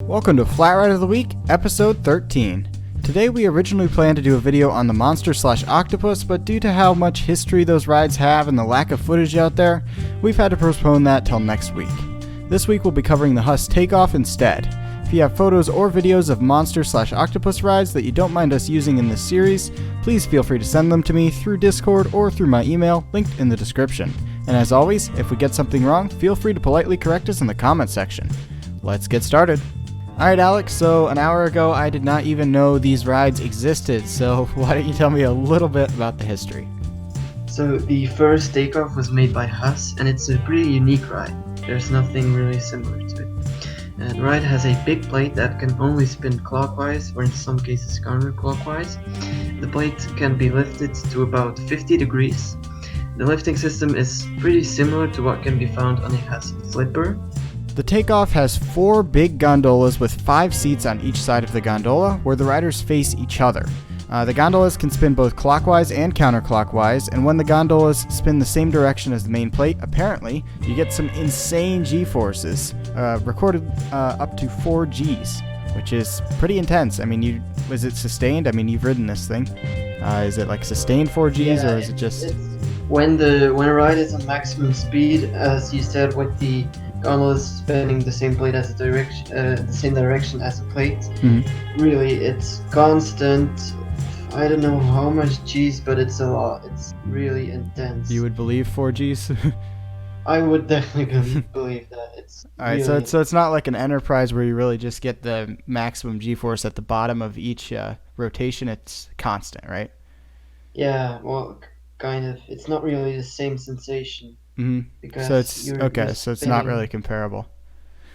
Welcome to Flat Ride of the Week, episode 13. Today we originally planned to do a video on the Monster/Octopus, but due to how much history those rides have and the lack of footage out there, we've had to postpone that till next week. This week we'll be covering the Huss Takeoff instead. If you have photos or videos of Monster/Octopus rides that you don't mind us using in this series, please feel free to send them to me through Discord or through my email, linked in the description. And as always, if we get something wrong, feel free to politely correct us in the comment section. Let's get started. Alright Alex, so an hour ago I did not even know these rides existed, so why don't you tell me a little bit about the history? So the first Takeoff was made by Huss, and it's a pretty unique ride. There's nothing really similar to it. The ride has a big plate that can only spin clockwise, or in some cases counterclockwise. The plate can be lifted to about 50 degrees. The lifting system is pretty similar to what can be found on a Huss flipper. The Takeoff has 4 big gondolas with 5 seats on each side of the gondola, where the riders face each other. The gondolas can spin both clockwise and counterclockwise, and when the gondolas spin the same direction as the main plate, apparently, you get some insane G-forces, recorded up to 4 Gs, which is pretty intense. I mean, was it sustained? I mean, you've ridden this thing. Is it like sustained 4 Gs, or is it just... When a ride is on maximum speed, as you said, with the gondolas spinning the same plate as the same direction as the plate. Mm-hmm. Really, it's constant. I don't know how much G's, but it's a lot. It's really intense. You would believe 4 G's? I would definitely believe that. It's alright. Really... So it's not like an Enterprise where you really just get the maximum G-force at the bottom of each rotation. It's constant, right? Yeah. Well, kind of. It's not really the same sensation. Mm-hmm. Because so it's not really comparable.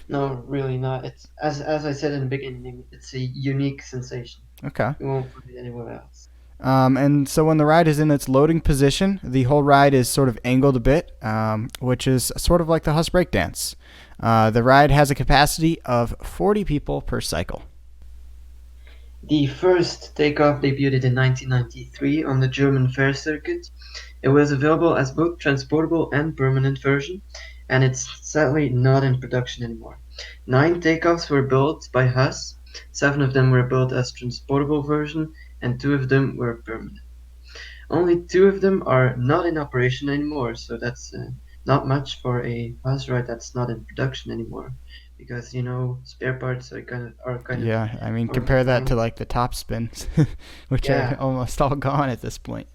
No, really not. It's as I said in the beginning, it's a unique sensation. Okay. You won't find it anywhere else. And so when the ride is in its loading position, the whole ride is sort of angled a bit, which is sort of like the Huss breakdance. The ride has a capacity of 40 people per cycle. The first Takeoff debuted in 1993 on the German fair circuit. It was available as both transportable and permanent version, and it's sadly not in production anymore. 9 Takeoffs were built by Huss, 7 of them were built as transportable version, and 2 of them were permanent. Only 2 of them are not in operation anymore, so that's not much for a Huss ride that's not in production anymore. Because, spare parts are kind of... Yeah, I mean, compare that to like the top spins, which are almost all gone at this point.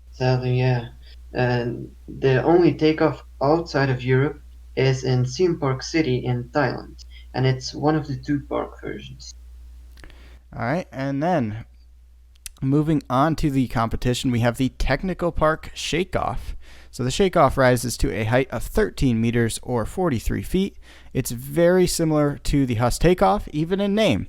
Sadly, yeah. And the only Takeoff outside of Europe is in Theme Park City in Thailand, and it's one of the 2 park versions. Alright, and then moving on to the competition, we have the Technical Park Shakeoff. So the Shakeoff rises to a height of 13 meters or 43 feet. It's very similar to the Huss Takeoff, even in name.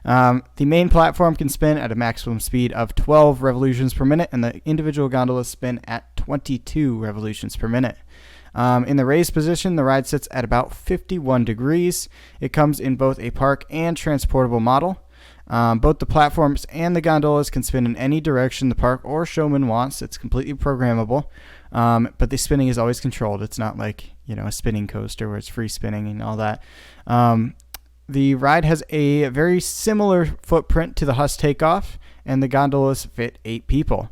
The main platform can spin at a maximum speed of 12 revolutions per minute, and the individual gondolas spin at 22 revolutions per minute. In the raised position, the ride sits at about 51 degrees. It comes in both a park and transportable model. Both the platforms and the gondolas can spin in any direction the park or showman wants. It's completely programmable, but the spinning is always controlled. It's not like, a spinning coaster where it's free spinning and all that. The ride has a very similar footprint to the Huss Takeoff, and the gondolas fit 8 people,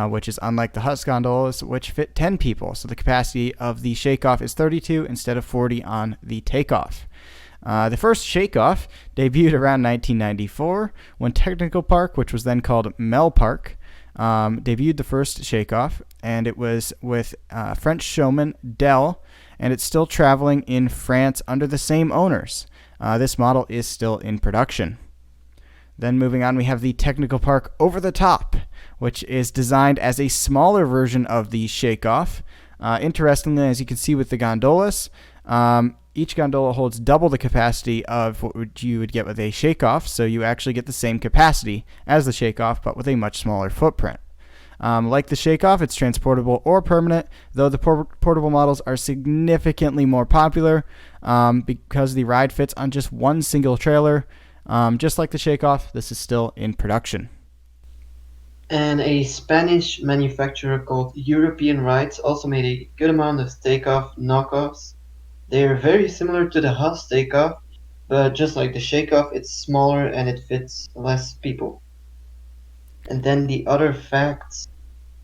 which is unlike the Huss gondolas, which fit 10 people. So the capacity of the Shakeoff is 32 instead of 40 on the Takeoff. The first Shakeoff debuted around 1994 when Technical Park, which was then called Mel Park, debuted the first Shakeoff, and it was with French showman Del, and it's still traveling in France under the same owners. This model is still in production. Then moving on, we have the Technical Park Over the Top, which is designed as a smaller version of the Shakeoff. Interestingly, as you can see with the gondolas, each gondola holds double the capacity of what you would get with a Shakeoff, so you actually get the same capacity as the Shakeoff, but with a much smaller footprint. Like the Shakeoff, it's transportable or permanent, though the portable models are significantly more popular because the ride fits on just one single trailer. Just like the Shakeoff, this is still in production. And a Spanish manufacturer called European Rides also made a good amount of Takeoff knockoffs. They are very similar to the Huss Takeoff, but just like the Shakeoff, it's smaller and it fits less people. And then the other facts,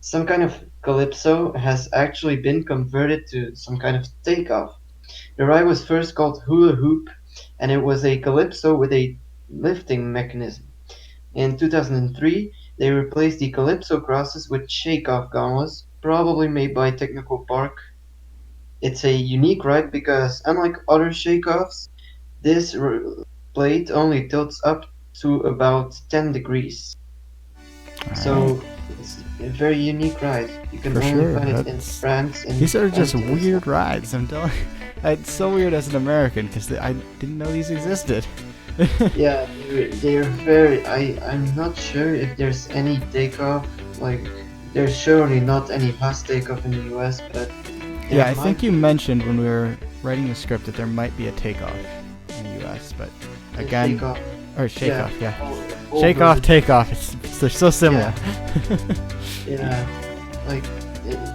some kind of Calypso has actually been converted to some kind of takeoff. The ride was first called Hula Hoop, and it was a Calypso with a lifting mechanism. In 2003, they replaced the Calypso crosses with Shakeoff gauntlets, probably made by Technical Park. It's a unique ride because, unlike other Shakeoffs, this blade only tilts up to about 10 degrees. Alright. So it's a very unique ride. You can For only sure. find it in France and These are just USA. weird rides. I'm telling you. It's so weird as an American because I didn't know these existed. Yeah, they're very. I'm not sure if there's any takeoff. Like, there's surely not any bus takeoff in the US, but there Yeah, I might think you be mentioned when we were writing the script that there might be a takeoff in the US, but a again, shakeoff. or shake-off, yeah. Over Shake-off, the- takeoff. They're so similar. Yeah, like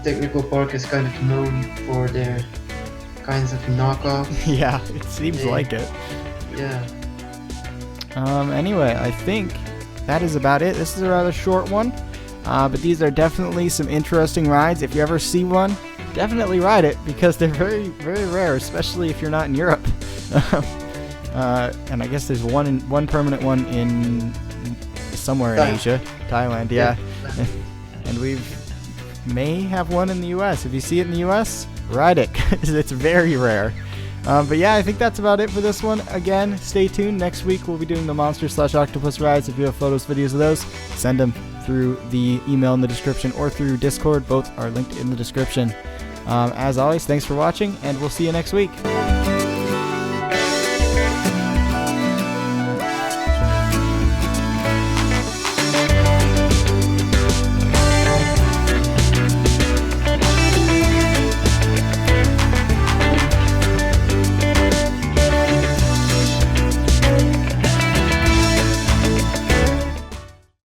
Technical Park is kind of known for their kinds of knockoffs. Yeah, it seems Yeah. like it. Yeah. Anyway, I think that is about it. This is a rather short one, but these are definitely some interesting rides. If you ever see one, definitely ride it because they're very, very rare, especially if you're not in Europe. And I guess there's one permanent one in somewhere in Thailand. Asia, Thailand, yeah. And we may have one in the U.S. If you see it in the U.S., ride it. It's very rare. But yeah, I think that's about it for this one. Again, stay tuned. Next week we'll be doing the monster/octopus rides. If you have photos, videos of those, send them through the email in the description or through Discord. Both are linked in the description. As always, thanks for watching, and we'll see you next week.